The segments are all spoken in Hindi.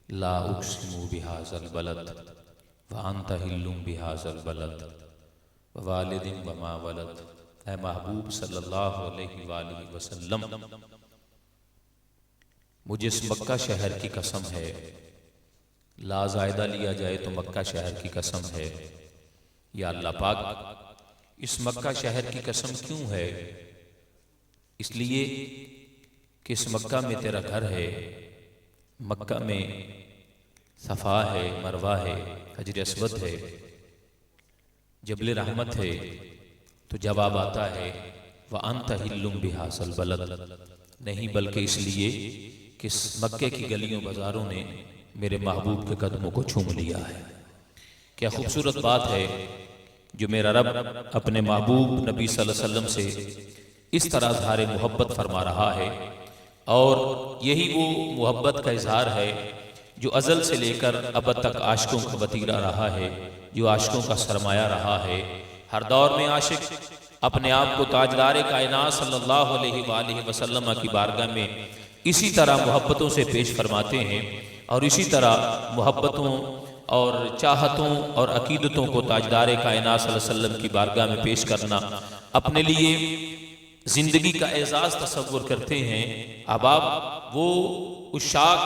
ला उक़्सिमु बिहाज़ल बलद व अंत हिल्लुम बिहाज़ल बलद व वालिदिन व मा वलद। ऐ महबूब सल्लल्लाहु अलैहि वसल्लम, मुझे इस मक्का शहर की कसम है, ला ज़ायदा लिया जाए तो मक्का शहर की कसम है। या अल्लाह पाक, इस मक्का शहर की कसम क्यों है? इसलिए कि इस मक्का में तेरा घर है, मक्का में सफ़ा है, मरवा है, हजर अस्वद है, जबल रहमत है। तो जवाब आता है व अंत हिल्लुम बिहाज़ल बलद, नहीं बल्कि इसलिए कि इस मक्के की गलियों बाजारों ने मेरे महबूब के कदमों को छूम लिया है। क्या खूबसूरत बात है जो मेरा रब अपने महबूब नबी सल्लल्लाहु अलैहि वसल्लम से इस तरह इज़हार मोहब्बत फरमा रहा है। और यही वो मोहब्बत का इजहार है जो अज़ल से लेकर अब तक आशिकों का वतीरा रहा है, जो आशिकों का सरमाया रहा है। हर दौर में आशिक अपने आप को ताजदार कायनात सल्लल्लाहु अलैहि वसल्लम की बारगाह में इसी तरह मोहब्बतों से पेश फरमाते हैं। और इसी तरह मोहब्बतों और चाहतों और अकीदतों को ताजदार कायनात सल्लल्लाहु अलैहि वसल्लम की बारगाह में पेश करना अपने लिए ज़िंदगी का एजाज़ तसव्वुर करते हैं। अब आप वो उशाक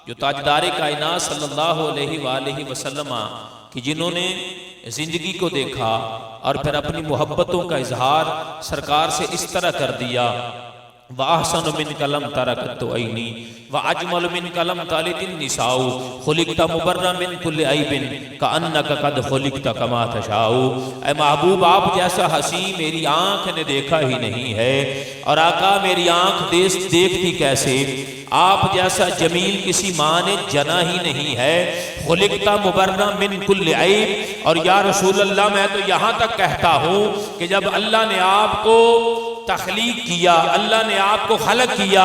जो ताजदार कायनात सल्लल्लाहु अलैहि वसल्लम कि जिन्होंने ज़िंदगी को देखा और फिर अपनी मोहब्बतों का इजहार सरकार से इस तरह कर दिया, व अहसन मिन कलम तरकत ऐनी व अजमल मिन कलम तालिदिन निसाउ खुलिकता मुबर्रा मिन कुल्लि ऐबिन कअन्नका कद खुलिकता कमा तशाउ। ऐ महबूब, आप जैसा हसी मेरी आंख ने देखा ही नहीं है, और आका मेरी आंख देखती कैसे, आप जैसा जमील किसी माँ ने जना ही नहीं है। खुलिकता मुबर्रा मिन कुल्लि ऐब। और या रसूल अल्लाह, मैं तो यहाँ तक कहता हूँ कि जब अल्लाह ने आपको तख्लीक किया, अल्लाह ने आपको खलक किया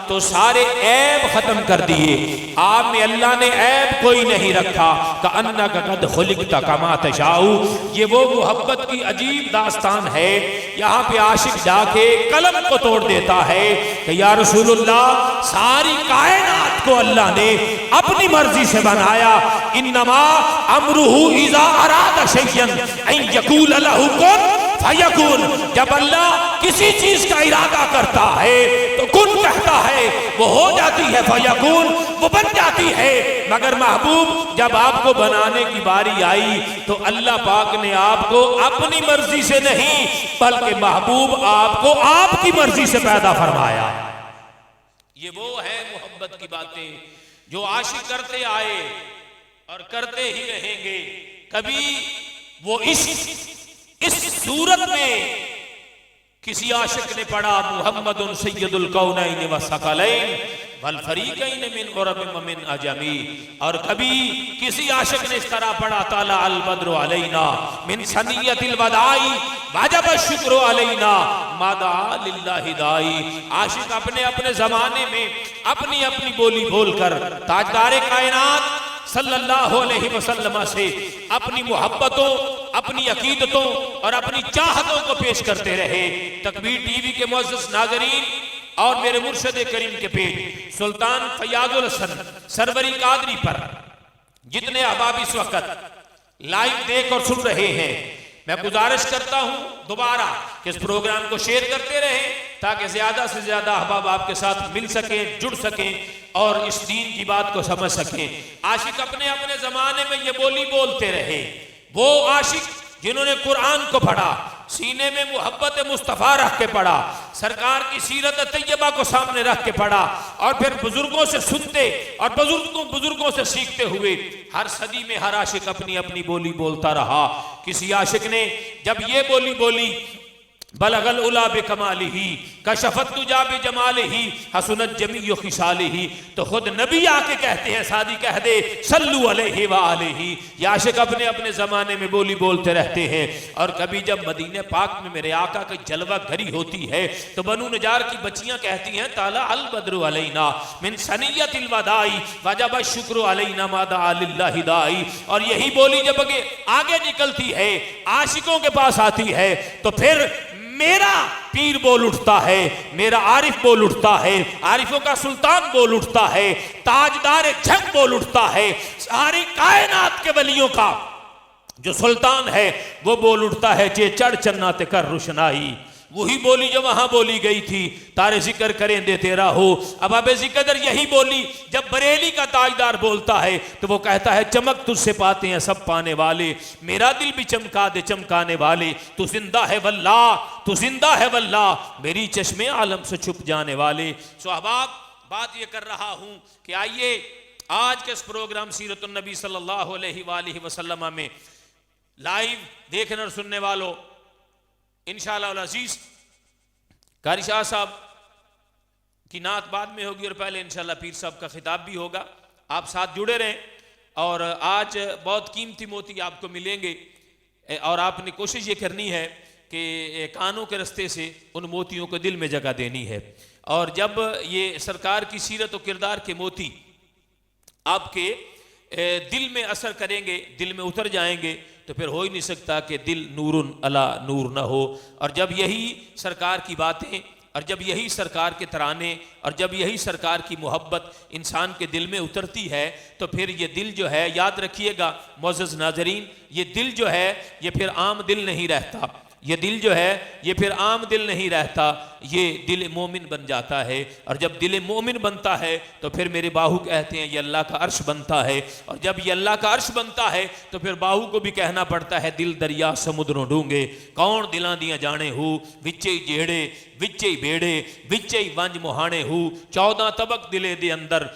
तो सारे ऐब खत्म कर दिए। आप में अल्लाह ने ऐब कोई नहीं रखा। कअन्नका कद खुलिकता कमा तशाउ। ये वो मोहब्बत की अजीब दास्तान है। यहाँ पे आशिक जाके कलम को तोड़ देता है कि या रसूलुल्लाह, सारी कायनात को अल्लाह ने अपनी मर्जी से बनाया। इन्नमा अमरुहु इज़ा अरादा शैयन अन यकूल लहु कुन फयकुन। जब अल्लाह किसी चीज का इरादा करता है तो कुन कहता है, वो हो जाती है, फयकुन, वो बन जाती है। मगर महबूब, जब आपको बनाने की बारी आई तो अल्लाह पाक ने आपको अपनी मर्जी से नहीं, बल्कि महबूब आपको आपकी मर्जी से पैदा फरमाया। ये वो है मोहब्बत की बातें जो आशिक करते आए और करते ही रहेंगे। कभी वो इस सूरत में किसी आशिक ने पढ़ा मुहम्मदुन सय्यदुल कौनैन व सकलैन वल फरीकैन मिन उरब व मिन अजमी। और कभी किसी आशिक ने इस तरह पढ़ा ताला अल बद्रु अलैना मिन सनियतिल वदाई वाजब शुक्र अलैना मादा लिल्लाहि दाई। आशिक अपने अपने जमाने में अपनी अपनी बोली बोलकर ताजदार कायनात सल्लल्लाहु अलैहि वसल्लम से अपनी मोहब्बतों, अपनी अकीदतों और अपनी चाहतों को पेश करते रहे। तकबीर टीवी के मुअज़्ज़िज़ नाज़रीन और मेरे मुर्शिद करीम के पेज सुल्तान फयाजुल हसन सरवरी कादरी पर जितने अहबाब इस वक्त लाइव देख और सुन रहे हैं, मैं गुजारिश करता हूं दोबारा कि इस प्रोग्राम को शेयर करते रहें ताकि ज्यादा से ज्यादा अहबाब आपके साथ मिल सकें, जुड़ सकें और इस दीन की बात को समझ सकें। आशिक अपने अपने जमाने में ये बोली बोलते रहे। वो आशिक जिन्होंने कुरान को पढ़ा, सीने में मोहब्बत मुस्तफ़ा रख के पढ़ा, सरकार की सीरत तैयबा को सामने रख के पढ़ा, और फिर बुजुर्गों से सुनते और बुजुर्गों से सीखते हुए हर सदी में हर आशिक अपनी अपनी बोली बोलता रहा। किसी आशिक ने जब ये बोली बोली, बलगल उला बेकमालिही कशफत तुजा बेजमालिही हसनत जमीउ खिसालिही, तो खुद नबी आके कहते हैं, सादी कह दे सल्लु अलैहि व आलिही। ये आशिक अपने अपने ज़माने में बोली बोलते रहते हैं। और कभी जब मदीने पाक में मेरे आका की जलवा घरी होती है तो बनु नजार की बच्चियां कहती हैं ताला अल बद्रु अलैना मिन सनियतिल वदाई वजब शुक्र अलैना मादा लिल्लाहि दाई। और यही बोली जब आगे निकलती है, आशिकों के पास आती है, तो फिर मेरा पीर बोल उठता है, मेरा आरिफ बोल उठता है, आरिफों का सुल्तान बोल उठता है, ताजदार जंग बोल उठता है, सारी कायनात के वलियों का जो सुल्तान है वो बोल उठता है, चे चढ़ चन्ना ते कर रुशनाई। वही बोली जो वहां बोली गई थी, तारे जिक्र करें दे तेरा हो। अब अबे जिक्र यही बोली जब बरेली का ताजदार बोलता है तो वो कहता है, चमक तुझसे पाते हैं सब पाने वाले, मेरा दिल भी चमका दे चमकाने वाले, तू जिंदा है वल्लाह, तू जिंदा है वल्लाह, मेरी चश्मे आलम से छुप जाने वाले। सो अहबाब, बात ये कर रहा हूं कि आइए आज के इस प्रोग्राम सीरतुन नबी सल्लल्लाहु अलैहि वसल्लम में लाइव देखने और सुनने वालों, इंशाअल्लाह अज़ीज़ कारी शाह साहब की नात बाद में होगी और पहले इंशाअल्लाह पीर साहब का खिताब भी होगा। आप साथ जुड़े रहें और आज बहुत कीमती मोती आपको मिलेंगे और आपने कोशिश ये करनी है कि कानों के रास्ते से उन मोतियों को दिल में जगह देनी है। और जब ये सरकार की सीरत और किरदार के मोती आपके दिल में असर करेंगे, दिल में उतर जाएंगे, तो फिर हो ही नहीं सकता कि दिल नूरुन अला नूर ना हो। और जब यही सरकार की बातें और जब यही सरकार के तराने और जब यही सरकार की मोहब्बत इंसान के दिल में उतरती है तो फिर ये दिल जो है, याद रखिएगा मोअज़्ज़ज़ नाज़रीन, ये दिल जो है ये फिर आम दिल नहीं रहता, ये दिल जो है ये फिर आम दिल नहीं रहता, ये दिल मोमिन बन जाता है। और जब दिल मोमिन बनता है तो फिर मेरे बाहू कहते हैं ये अल्लाह का अर्श बनता है। और जब ये अल्लाह का अर्श बनता है तो फिर बाहू को भी कहना पड़ता है, दिल दरिया समुद्रों डूंगे, कौन दिलां दियां जाने हूँ, विच्चे ही जेड़े विच्चे ही बेड़े विच्चे ही वंज मुहाने हूँ, 14 तबक दिले दे अंदर,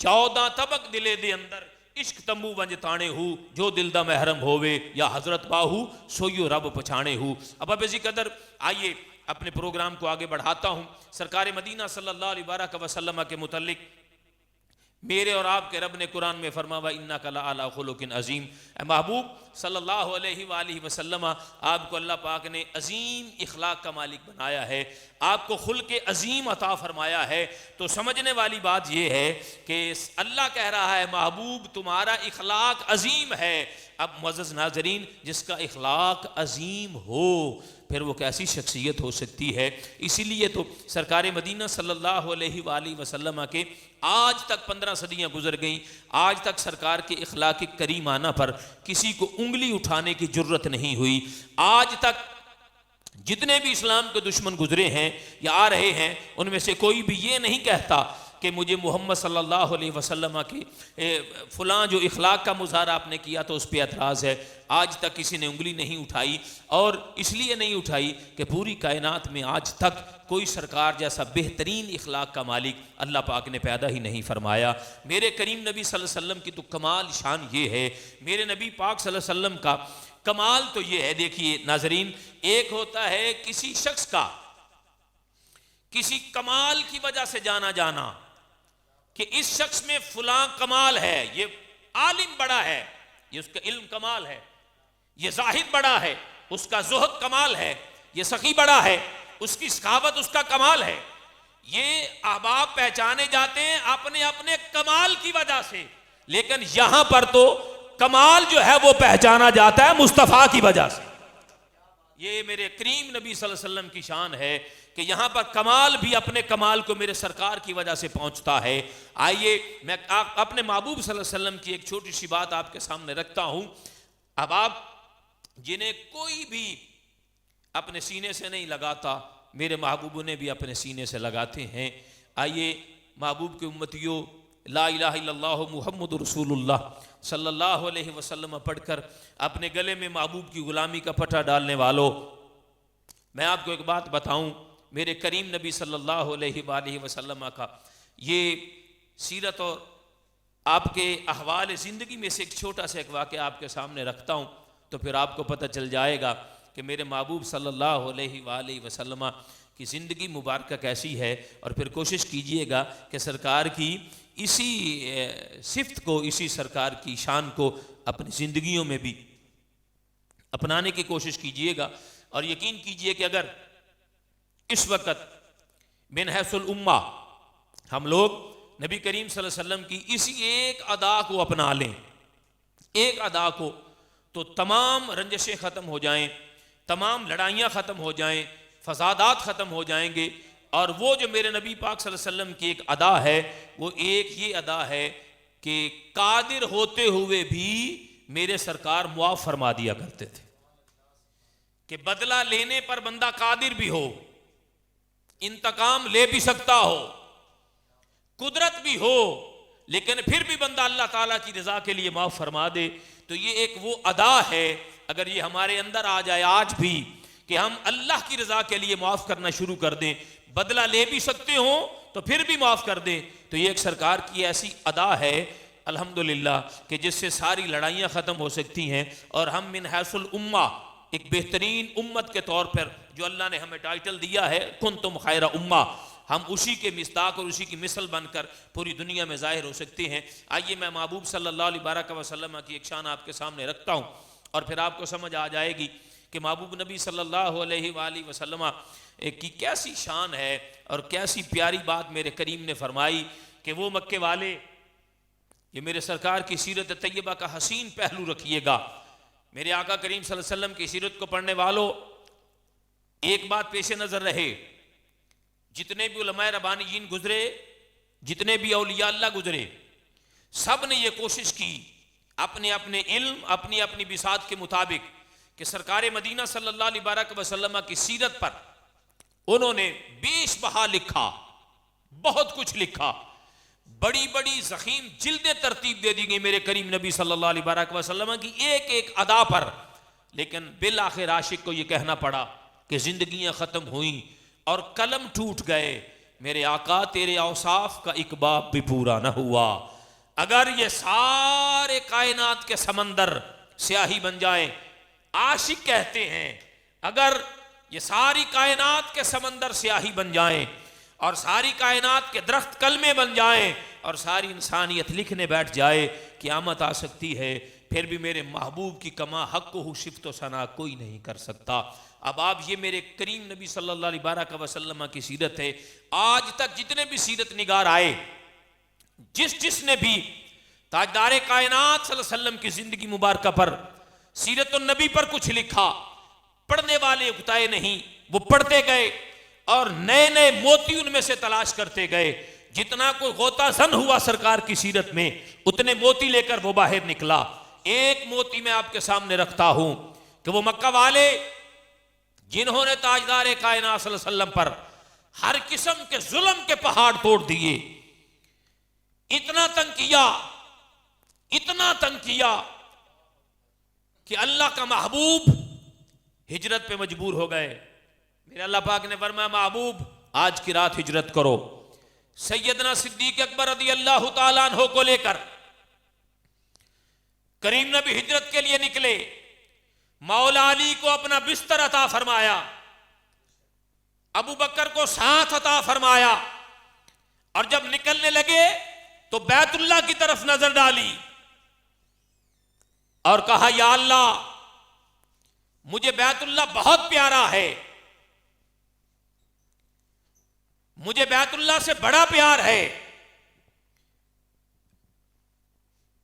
14 तबक दिले दे अंदर इश्क तंबू वंज ताने हूँ, जो दिल दा महरम होवे या हजरत बाहू सोयो रब पछाने हूँ। अब इसी कदर आइए अपने प्रोग्राम को आगे बढ़ाता हूँ। सरकार मदीना सल्लल्लाहु अलैहि वसल्लम के मुतल्लिक मेरे और आपके रब ने कुरान में फरमावा, इन्नका लअला खुलुकिन अज़ीम। महबूब सल्लल्लाहु अलैहि वसल्लम, आपको अल्लाह पाक ने अजीम इखलाक का मालिक बनाया है, आपको खुल्क़ अजीम अता फरमाया है। तो समझने वाली बात यह है कि अल्लाह कह रहा है, महबूब तुम्हारा इखलाक अजीम है। अब मुअज़्ज़ज़ नाज़रीन, जिसका इखलाक अजीम हो फिर वो कैसी शख्सियत हो सकती है। इसीलिए तो सरकार मदीना सल्लल्लाहु अलैहि वसल्लम के आज तक 15 सदियाँ गुजर गईं, आज तक सरकार के इखलाक करीमाना पर किसी को उंगली उठाने की जुर्रत नहीं हुई। आज तक जितने भी इस्लाम के दुश्मन गुजरे हैं या आ रहे हैं, उनमें से कोई भी ये नहीं कहता कि मुझे मोहम्मद सल्लल्लाहु अलैहि वसल्लम के फ़लाँ जो इखलाक का मुज़ाहरा आपने किया तो उस पर एतराज़ है। आज तक किसी ने उंगली नहीं उठाई, और इसलिए नहीं उठाई कि पूरी कायनात में आज तक कोई सरकार जैसा बेहतरीन इखलाक का मालिक अल्लाह पाक ने पैदा ही नहीं फरमाया। मेरे करीम नबी सल्लल्लाहु अलैहि वसल्लम की तो कमाल शान ये है, मेरे नबी पाक सल्लल्लाहु अलैहि वसल्लम का कमाल तो ये है। देखिए नाज़रीन, एक होता है किसी शख्स का किसी कमाल की वजह से जाना जाना कि इस शख्स में फलां कमाल है, ये आलिम बड़ा है, ये उसका इल्म कमाल है, ये जाहिद बड़ा है, उसका ज़ुहद कमाल है, ये सखी बड़ा है, उसकी सखावत उसका कमाल है। ये अहबाब पहचाने जाते हैं अपने अपने कमाल की वजह से, लेकिन यहां पर तो कमाल जो है वो पहचाना जाता है मुस्तफ़ा की वजह से। ये मेरे करीम नबी सल्लल्लाहु अलैहि वसल्लम की शान है कि यहाँ पर कमाल भी अपने कमाल को मेरे सरकार की वजह से पहुँचता है। आइए मैं अपने महबूब सल्लल्लाहु अलैहि वसल्लम की एक छोटी सी बात आपके सामने रखता हूँ। अब आप जिन्हें कोई भी अपने सीने से नहीं लगाता, मेरे महबूब ने भी अपने सीने से लगाते हैं। आइए महबूब के उम्मतियों, ला इलाहा इल्लल्लाह मुहम्मदुर रसूलुल्लाह सल्लल्लाहु अलैहि वसल्लम पढ़कर अपने गले में महबूब की गुलामी का पट्टा डालने वालों, मैं आपको एक बात बताऊं, मेरे करीम नबी सल्लल्लाहु अलैहि वसल्लम का ये सीरत और आपके अहवाल ज़िंदगी में से एक छोटा सा एक वाक़या आपके सामने रखता हूँ, तो फिर आपको पता चल जाएगा कि मेरे महबूब सल्लल्लाहु अलैहि वसल्लम की ज़िंदगी मुबारक कैसी है। और फिर कोशिश कीजिएगा कि सरकार की इसी सिफ्त को, इसी सरकार की शान को अपनी ज़िंदगियों में भी अपनाने की कोशिश कीजिएगा। और यकीन कीजिए कि अगर इस वक्त मिन हैसुल उम्मा हम लोग नबी करीम सल्लल्लाहु अलैहि वसल्लम की इसी एक अदा को अपना लें, एक अदा को, तो तमाम रंजशें ख़त्म हो जाएं, तमाम लड़ाइयाँ ख़त्म हो जाएं, फसादात ख़त्म हो जाएंगे। और वो जो मेरे नबी पाक सल्लल्लाहु अलैहि वसल्लम की एक अदा है, वो एक ये अदा है कि कादिर होते हुए भी मेरे सरकार मुआफ़ फरमा दिया करते थे कि बदला लेने पर बंदा कादिर भी हो, इंतकाम ले भी सकता हो, कुदरत भी हो, लेकिन फिर भी बंदा अल्लाह ताला की रजा के लिए माफ़ फरमा दे। तो ये एक वो अदा है, अगर ये हमारे अंदर आ जाए आज भी कि हम अल्लाह की रजा के लिए माफ़ करना शुरू कर दें, बदला ले भी सकते हो तो फिर भी माफ़ कर दें, तो ये एक सरकार की ऐसी अदा है अल्हम्दुलिल्लाह कि जिससे सारी लड़ाइयाँ ख़त्म हो सकती हैं। और हम मिन हैसुल उम्मा, एक बेहतरीन उम्मत के तौर पर जो अल्लाह ने हमें टाइटल दिया है कुंतुम खैरा उम्मा, हम उसी के मिस्दाक और उसी की मिसल बनकर पूरी दुनिया में ज़ाहिर हो सकते हैं। आइए मैं महबूब सल्लल्लाहु अलैहि वसल्लम की एक शान आपके सामने रखता हूँ और फिर आपको समझ आ जाएगी कि महबूब नबी सल्लल्लाहु अलैहि वसल्लम की कैसी शान है और कैसी प्यारी बात मेरे करीम ने फरमाई कि वो मक्के वाले, ये मेरे सरकार की सीरत तैयबा का हसीन पहलू रखिएगा। मेरे आका करीम सल्लल्लाहु अलैहि वसल्लम की सीरत को पढ़ने वालों, एक बात पेश नज़र रहे, जितने भी उलमाए रब्बानीयीन गुजरे, जितने भी औलिया अल्लाह गुजरे, सब ने ये कोशिश की अपने अपने इल्म, अपनी अपनी बिसात के मुताबिक कि सरकार मदीना सल्लल्लाहु अलैहि वसल्लम की सीरत पर उन्होंने बेश बहा लिखा, बहुत कुछ लिखा, बड़ी बड़ी ज़ख़ीम जिल्दें तरतीब दे दी गई मेरे करीम नबी सल्लल्लाहु अलैहि वसल्लम की एक एक अदा पर। लेकिन बिल आखिर आशिक को यह कहना पड़ा कि जिंदगियां ख़त्म हुई और कलम टूट गए, मेरे आका तेरे औसाफ का एक बाब भी पूरा न हुआ। अगर ये सारे कायनात के समंदर स्याही बन जाए, आशिक कहते हैं अगर ये सारी कायनात के समंदर स्याही बन जाएं और सारी कायनात के दरख्त कलमे बन जाएं और सारी इंसानियत लिखने बैठ जाए, क़यामत आ सकती है, फिर भी मेरे महबूब की कमा हक को शिफ्त व सना कोई नहीं कर सकता। अब आप ये मेरे करीम नबी सल्लल्लाहु अलैहि वसल्लम की सीरत है। आज तक जितने भी सीरत निगार आए, जिसने भी ताजदार कायनात सल्लल्लाहु अलैहि वसल्लम की जिंदगी मुबारक पर, सीरत नबी पर कुछ लिखा, पढ़ने वाले उकताए नहीं, वो पढ़ते गए और नए नए मोती उनमें से तलाश करते गए। जितना कोई गोता जन हुआ सरकार की सीरत में, उतने मोती लेकर वो बाहर निकला। एक मोती मैं आपके सामने रखता हूं कि वो मक्का वाले जिन्होंने ताजदार कायनात सल्लल्लाहु अलैहि वसल्लम पर हर किस्म के जुल्म के पहाड़ तोड़ दिए, इतना तंग किया, इतना तंग किया कि अल्लाह का महबूब हिजरत पे मजबूर हो गए। मेरे अल्लाह पाक ने फरमाया, महबूब आज की रात हिजरत करो। सैयदना सिद्दीक अकबर रज़ी अल्लाह ताला अन्हु को लेकर करीम नबी हिजरत के लिए निकले। मौला अली को अपना बिस्तर अता फरमाया, अबू बकर को साथ अता फरमाया, और जब निकलने लगे तो बैतुल्लाह की तरफ नजर डाली और कहा, या अल्लाह मुझे बैतुल्लाह बहुत प्यारा है, मुझे बैतुल्लाह से बड़ा प्यार है,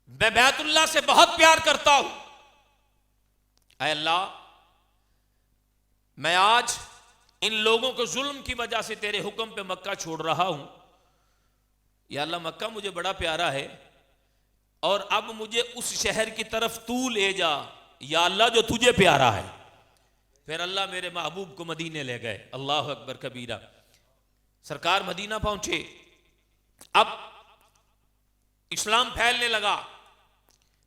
मैं बैतुल्लाह से बहुत प्यार करता हूं। ऐ अल्लाह, मैं आज इन लोगों को जुल्म की वजह से तेरे हुक्म पे मक्का छोड़ रहा हूं। या अल्लाह, मक्का मुझे बड़ा प्यारा है और अब मुझे उस शहर की तरफ तू ले जा, या अल्लाह, जो तुझे प्यारा है। फिर अल्लाह मेरे महबूब को मदीने ले गए। अल्लाह अकबर कबीरा। सरकार मदीना पहुंचे। अब इस्लाम फैलने लगा,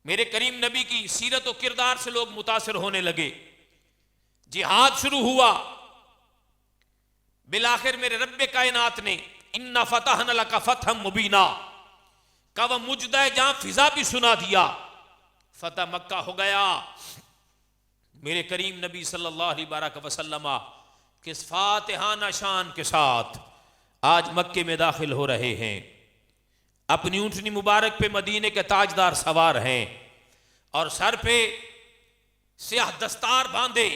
मेरे करीम नबी की सीरत और किरदार से लोग मुतासिर होने लगे, जिहाद शुरू हुआ। बिलाखिर मेरे रब्बे कायनात ने इन्ना फतहना लका फतहम मुबीना का वह मुजदा जहां फिजा भी सुना दिया, फतह मक्का हो गया। मेरे करीम नबी सल्लल्लाहु अलैहि वसल्लम किस फातिहाना शान के साथ आज मक्के में दाखिल हो रहे हैं। अपनी ऊंटनी मुबारक पे मदीने के ताजदार सवार हैं और सर पे स्याह दस्तार बांधे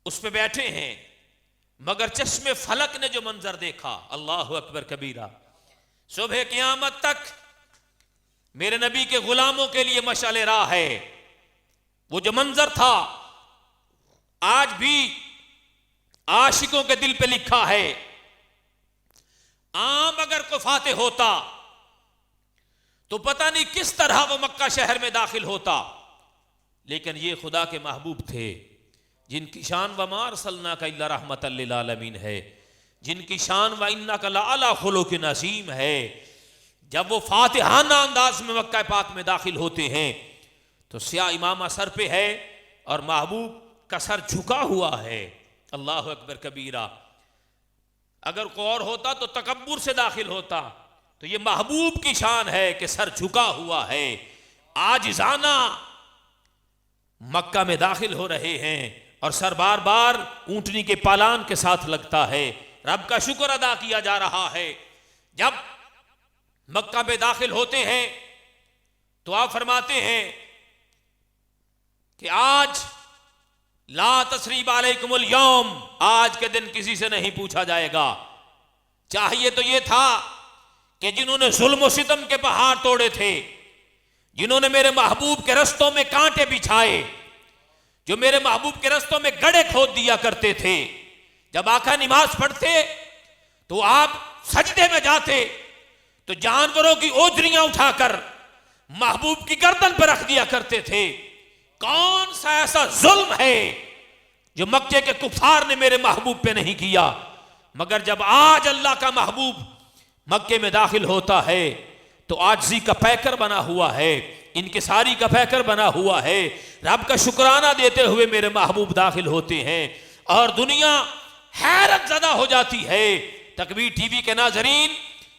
उस पे बैठे हैं। मगर चश्मे फलक ने जो मंजर देखा, अल्लाह अकबर कबीरा, सुबह क़यामत तक मेरे नबी के गुलामों के लिए मशाले राह है। वो जो मंजर था, आज भी आशिकों के दिल पे लिखा है, आम अगर कोई फातेह होता तो पता नहीं किस तरह वो मक्का शहर में दाखिल होता, लेकिन ये खुदा के महबूब थे जिनकी शान व मा अरसलनाका इल्ला रहमतल लिल आलमीन है, जिनकी शान व इन्नका लअला खुलुकिन अज़ीम है। जब वो फातिहाना अंदाज में मक्का पाक में दाखिल होते हैं तो स्याह इमामा सर पे है और महबूब का सर झुका हुआ है। अल्लाह अकबर कबीरा। अगर कोई और होता तो तकब्बुर से दाखिल होता, तो ये महबूब की शान है कि सर झुका हुआ है। आजिज़ाना मक्का में दाखिल हो रहे हैं और सर बार बार ऊंटनी के पालान के साथ लगता है। रब का शुक्र अदा किया जा रहा है। जब मक्का में दाखिल होते हैं तो आप फरमाते हैं कि आज ला तसरीब अलैकुमुल यौम, आज के दिन किसी से नहीं पूछा जाएगा। चाहिए तो यह था कि जिन्होंने जुल्म सितम के पहाड़ तोड़े थे, जिन्होंने मेरे महबूब के रस्तों में कांटे बिछाए, जो मेरे महबूब के रस्तों में गड्ढे खोद दिया करते थे, जब आका नमाज पढ़ते तो आप सजदे में जाते तो जानवरों की ओजरियां उठाकर महबूब की गर्दन पर रख दिया करते थे। कौन सा ऐसा जुल्म है जो मक्के के कुफार ने मेरे महबूब पे नहीं किया? मगर जब आज अल्लाह का महबूब मक्के में दाखिल होता है तो आजिज़ी का पैकर बना हुआ है, इनकिसारी का पैकर बना हुआ है। रब का शुक्राना देते हुए मेरे महबूब दाखिल होते हैं और दुनिया हैरत ज़दा हो जाती है। तकबीर टीवी के नाजरीन,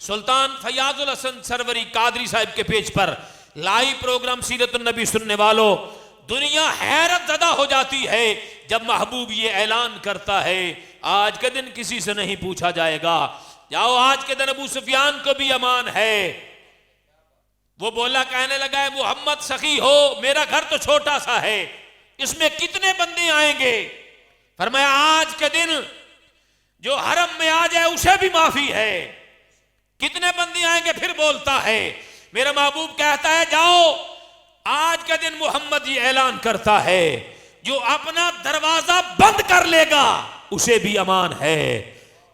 सुल्तान फयाजुल हसन सरवरी कादरी साहब के पेज पर लाइव प्रोग्राम सीरतुन नबी सुनने वालों, दुनिया हैरत ज़दा हो जाती है जब महबूब ये ऐलान करता है आज के दिन किसी से नहीं पूछा जाएगा। जाओ, आज के दिन अबू सुफियान को भी अमान है। वो बोला, कहने लगा है मोहम्मद सखी हो, मेरा घर तो छोटा सा है, इसमें कितने बंदे आएंगे? फरमाया आज के दिन जो हरम में आ जाए उसे भी माफी है। कितने बंदे आएंगे? फिर बोलता है, मेरा महबूब कहता है जाओ, आज के दिन मोहम्मद ये ऐलान करता है जो अपना दरवाजा बंद कर लेगा उसे भी अमान है।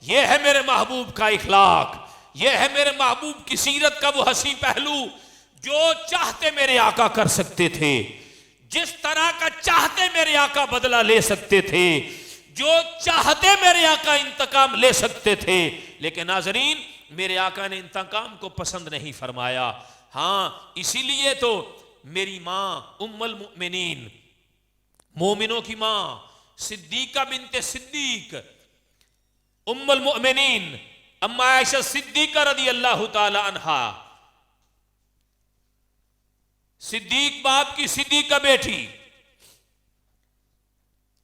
यह है मेरे महबूब का इखलाक, यह है मेरे महबूब की सीरत का वो हसी पहलू जो चाहते मेरे आका कर सकते थे, जिस तरह का चाहते मेरे आका बदला ले सकते थे, जो चाहते मेरे आका इंतकाम ले सकते थे। लेकिन नाजरीन, मेरे आका ने इंतकाम को पसंद नहीं फरमाया। हाँ, इसीलिए तो मेरी माँ उम्मुल मुमिनीन, मोमिनों की माँ सिद्दीका बिनते सिद्दीक, उम्मुल मुमिनीन अम्मा आयशा सिद्दीका रदी अल्लाह ताला अन्हा, सिद्दीक बाप की सिद्दीका बेटी,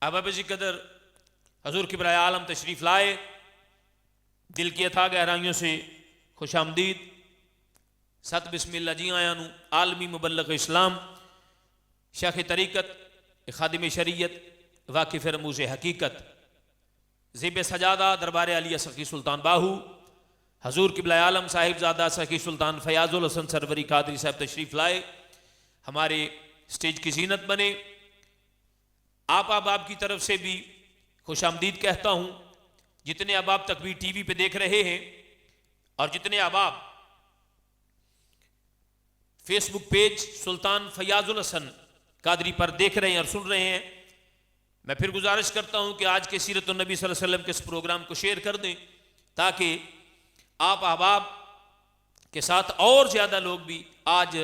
अब जी कदर हजूर किबराए आलम तशरीफ लाए। दिल किया था गहराइयों से खुश आमदीद, सत बिस्मिल्ला जी आया नू आलमी मुबल्लग इस्लाम, शेख तरीक़त, खादिम शरीयत, वाकिफ़ रमूज़ हकीकत, ज़िब सजादा दरबार आलिया सखी सुल्तान बाहू, हजूर किबला आलम साहिबजादा सखी सुल्तान फयाजुल हसन सरवरी कादरी साहब तशरीफ़ लाए, हमारे स्टेज की जीनत बने। आप की तरफ से भी खुश आमदीद कहता हूँ। जितने अहबाब तकबीर टीवी पे देख रहे हैं और जितने अहबाब फेसबुक पेज सुल्तान फयाजुल हसन कादरी पर देख रहे हैं और सुन रहे हैं, मैं फिर गुजारिश करता हूं कि आज के सीरत नबी सल्लल्लाहु अलैहि वसल्लम के इस प्रोग्राम को शेयर कर दें ताकि आप अहबाब के साथ और ज़्यादा लोग भी आज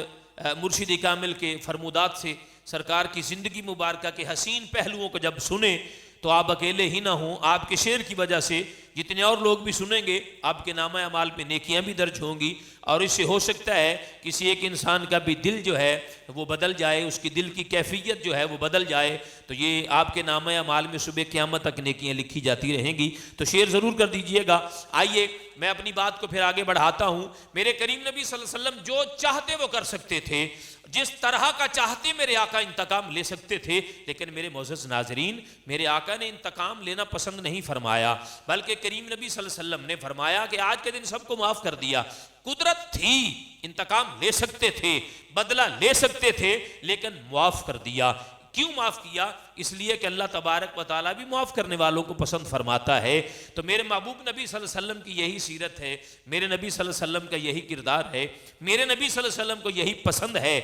मुर्शिद कामिल के फरमुदात से सरकार की ज़िंदगी मुबारक के हसीन पहलुओं को जब सुने तो आप अकेले ही ना हों, आपके शेर की वजह से जितने और लोग भी सुनेंगे आपके नामा अमाल पे नेकियां भी दर्ज होंगी और इससे हो सकता है किसी एक इंसान का भी दिल जो है वो बदल जाए, उसकी दिल की कैफियत जो है वो बदल जाए। तो ये आपके नामा अमाल में सुबह क़यामत तक नेकियां लिखी जाती रहेंगी। तो शेयर ज़रूर कर दीजिएगा। आइए मैं अपनी बात को फिर आगे बढ़ाता हूँ। मेरे करीम नबी सल्लल्लाहु अलैहि वसल्लम जो चाहते वो कर सकते थे, जिस तरह का चाहते मेरे आका इंतकाम ले सकते थे, लेकिन मेरे मोअज़्ज़ज़ नाज़रीन, मेरे आका ने इंतकाम लेना पसंद नहीं फरमाया, बल्कि करीम नबी सल्लल्लाहु अलैहि वसल्लम ने फरमाया कि आज के दिन सबको माफ़ कर दिया। कुदरत थी, इंतकाम ले सकते थे, बदला ले सकते थे, लेकिन मुआफ़ कर दिया। क्यों माफ़ किया? इसलिए कि अल्लाह तबारक व तआला भी माफ़ करने वालों को पसंद फरमाता है। तो मेरे महबूब नबी सल्लल्लाहु अलैहि वसल्लम की यही सीरत है, मेरे नबी सल्लल्लाहु अलैहि वसल्लम का यही किरदार है, मेरे नबी सल्लल्लाहु अलैहि वसल्लम को यही पसंद है,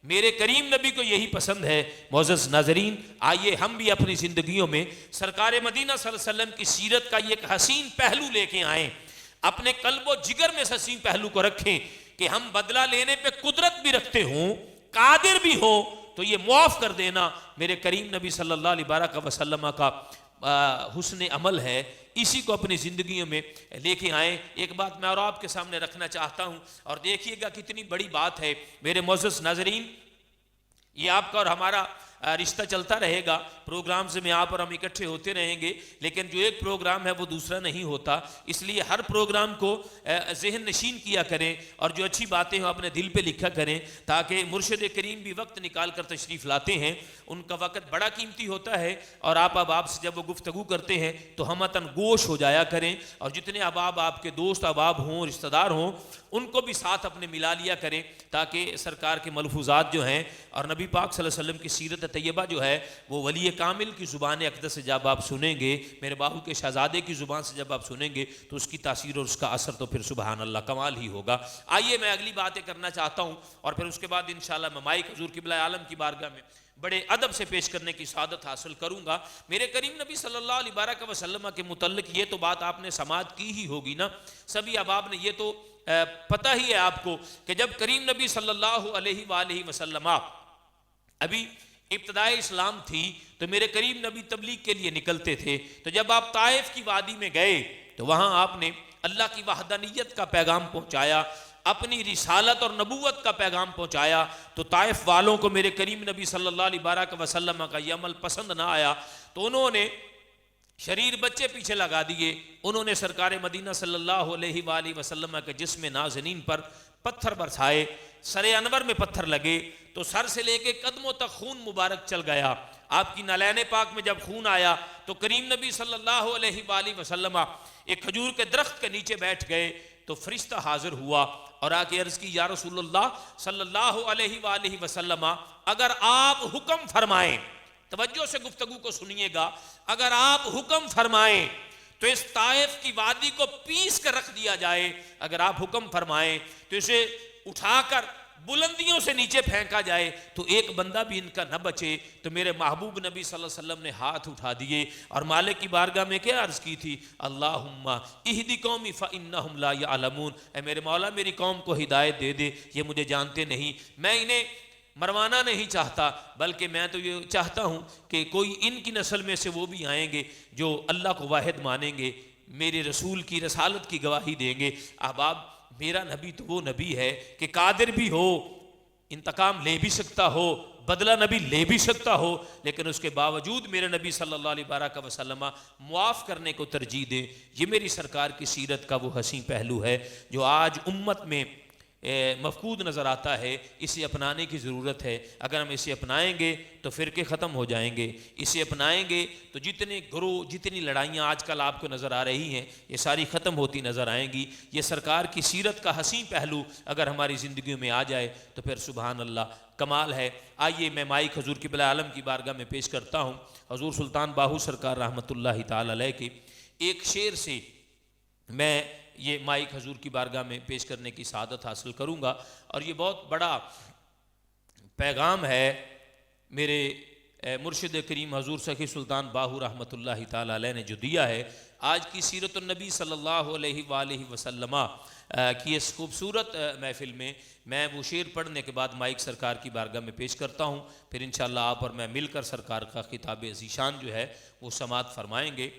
मेरे करीम नबी को यही पसंद है। मोअज़्ज़ज़ नाज़रीन, आइए हम भी अपनी ज़िंदगियों में सरकार मदीना सल्लल्लाहु अलैहि वसल्लम की सीरत का एक हसीन पहलू लेके आएँ, अपने कल्बो जिगर में हसीन पहलू को रखें कि हम बदला लेने पे कुदरत भी रखते हों, कादिर भी हो, तो ये मुआफ़ कर देना मेरे करीम नबी सल्लल्लाहु अलैहि वसल्लम का हुस्न अमल है। इसी को अपनी ज़िंदगियों में लेके आए। एक बात मैं और आपके सामने रखना चाहता हूँ, और देखिएगा कितनी बड़ी बात है मेरे मोअज़्ज़ज़ नाज़रीन। ये आपका और हमारा रिश्ता चलता रहेगा, प्रोग्राम से में यहाँ पर हम इकट्ठे होते रहेंगे, लेकिन जो एक प्रोग्राम है वो दूसरा नहीं होता। इसलिए हर प्रोग्राम को ज़हन नशीन किया करें और जो अच्छी बातें हो अपने दिल पे लिखा करें, ताकि मुर्शिद करीम भी वक्त निकाल कर तशरीफ़ लाते हैं। उनका वक़्त बड़ा कीमती होता है और आप अहबाब से जब वो गुफ्तगू करते हैं तो हमतन गोश हो जाया करें, और जितने अहबाब आपके दोस्त अहबाब हों, रिश्तेदार हों, उनको भी साथ अपने मिला लिया करें, ताकि सरकार के मलफूज़ात जो हैं और नबी पाक सल्लल्लाहु अलैहि वसल्लम की सीरत तैयबा जो है वो वली कामिल की ज़ुबान अक़दस से जब आप सुनेंगे, मेरे बाहू के शहज़ादे की ज़ुबान से जब आप सुनेंगे, तो उसकी तासीर और उसका असर तो फिर सुबहान अल्लाह कमाल ही होगा। आइए मैं अगली बातें करना चाहता हूँ, और फिर उसके बाद इंशाअल्लाह मैं माइक हुज़ूर क़िबला आलम की बारगाह में बड़े अदब से पेश करने की सादत हासिल करूँगा। मेरे करीम नबी सल्लल्लाहु अलैहि वसल्लम के मुतल्लिक़ ये तो बात आपने समाअत की ही होगी ना, सभी अहबाब ने ये तो पता ही है आपको कि जब करीम नबी सल्लल्लाहु अलैहि वसल्लम अभी इब्तदाए इस्लाम थी तो मेरे करीम नबी तबलीग के लिए निकलते थे। तो जब आप ताइफ की वादी में गए तो वहाँ आपने अल्लाह की वहदानियत का पैगाम पहुँचाया, अपनी रिसालत और नबूवत का पैगाम पहुँचाया। तो ताइफ वालों को मेरे करीम नबी सल्लल्लाहु अलैहि वसल्लम का ये अमल पसंद ना आया, तो उन्होंने शरीर बच्चे पीछे लगा दिए। उन्होंने सरकार मदीना सल्लल्लाहु अलैहि वसल्लम के जिस्म नाज़नीन पर पत्थर बरसाए, सरे अनवर में पत्थर लगे तो सर से लेके कदमों तक खून मुबारक चल गया। आपकी नलैन पाक में जब खून आया तो करीम नबी सल्लल्लाहु अलैहि वसल्लम एक खजूर के दरख्त के नीचे बैठ गए, तो फरिश्ता हाजिर हुआ और आके अर्ज़ की, या रसूलुल्लाह सल्लल्लाहु अलैहि वसल्लम, अगर आप हुक्म फरमाएं, तवज्जो से गुफ्तगू को सुनिएगा, अगर आप हुक्म फरमाएं तो इस ताइफ की वादी को पीस कर रख दिया जाए, अगर आप हुक्म फरमाएं तो इसे उठाकर बुलंदियों से नीचे फेंका जाए तो एक बंदा भी इनका न बचे। तो मेरे महबूब नबी सल्लल्लाहु अलैहि वसल्लम ने हाथ उठा दिए और मालिक की बारगाह में क्या अर्ज़ की थी, अल्लाहुम्मा इहदी कौमी फ़इन्नहुम ला यअलमून, ऐ मेरे मौला मेरी कौम को हिदायत दे दे, ये मुझे जानते नहीं। मैं इन्हें मरवाना नहीं चाहता, बल्कि मैं तो ये चाहता हूँ कि कोई इनकी नस्ल में से वो भी आएंगे जो अल्लाह को वाहिद मानेंगे, मेरे रसूल की रसालत की गवाही देंगे। अहबाब, मेरा नबी तो वो नबी है कि कादिर भी हो, इंतकाम ले भी सकता हो, बदला नबी ले भी सकता हो, लेकिन उसके बावजूद मेरे नबी सल्लल्लाहु अलैहि वसल्लम मुआफ़ करने को तरजीह दे। ये मेरी सरकार की सीरत का वो हसीन पहलू है जो आज उम्मत में मफकूद नज़र आता है। इसे अपनाने की ज़रूरत है। अगर हम इसे अपनाएंगे तो फ़िरके ख़त्म हो जाएंगे, इसे अपनाएंगे तो जितने ग्रोह, जितनी लड़ाइयाँ आजकल आपको नज़र आ रही हैं, ये सारी ख़त्म होती नज़र आएंगी। ये सरकार की सीरत का हसीन पहलू अगर हमारी ज़िंदगी में आ जाए तो फिर सुबहान अल्लाह कमाल है। आइए मैं माइक हज़ूर क़िबला आलम की बारगाह में पेश करता हूँ हज़ूर सुल्तान बाहू सरकार रहमतुल्लाहि ताला अलैह के एक शेर से मैं ये माइक हजूर की बारगाह में पेश करने की सादत हासिल करूँगा। और ये बहुत बड़ा पैगाम है मेरे मुर्शिद करीम हजूर सखी सुल्तान बाहू रहमतुल्लाहि ताला अलैह ने जो दिया है। आज की सीरतुन नबी सल्लल्लाहु अलैहि वसल्लम की इस खूबसूरत महफ़िल में मैं वो शेर पढ़ने के बाद माइक सरकार की बारगाह में पेश करता हूँ। फिर इंशाअल्लाह आप और मैं मिलकर सरकार का खिताब ज़ीशान जो है वो समात फरमाएँगे।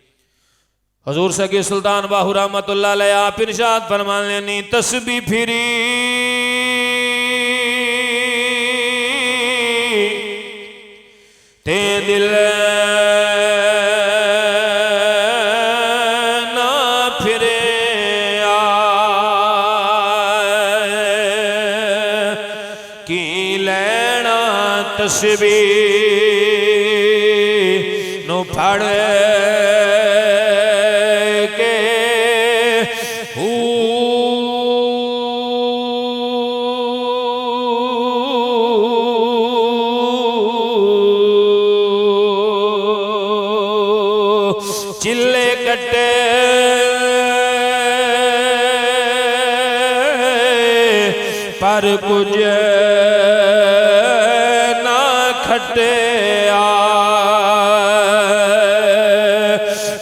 हजूर सके सुल्तान बाहू रहमतुल्लाह अलैह आप इरशाद फरमाने, नी तस्बी फिरी ते दिल ना फिरे की लेना तस्बी नु फड़ कटे पर कुछ ना खटिया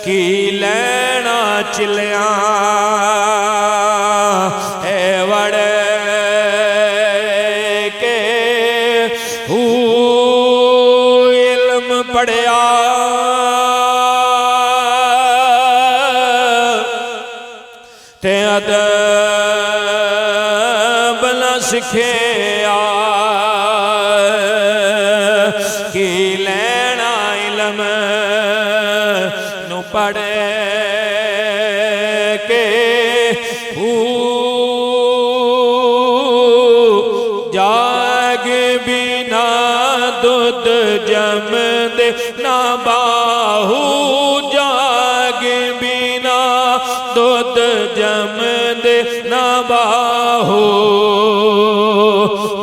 की लैना चिलिया है वड़े के इल्म पढ़िया ते अदब न सिखिया की लैना इल्म नु पढ़े के जाग बिना दुध जमदे ना बाहू जाग बिना दुध जमदे ना बाहू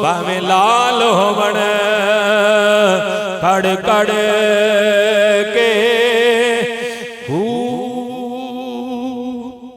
भावे लाल होवण कड़ कड़ के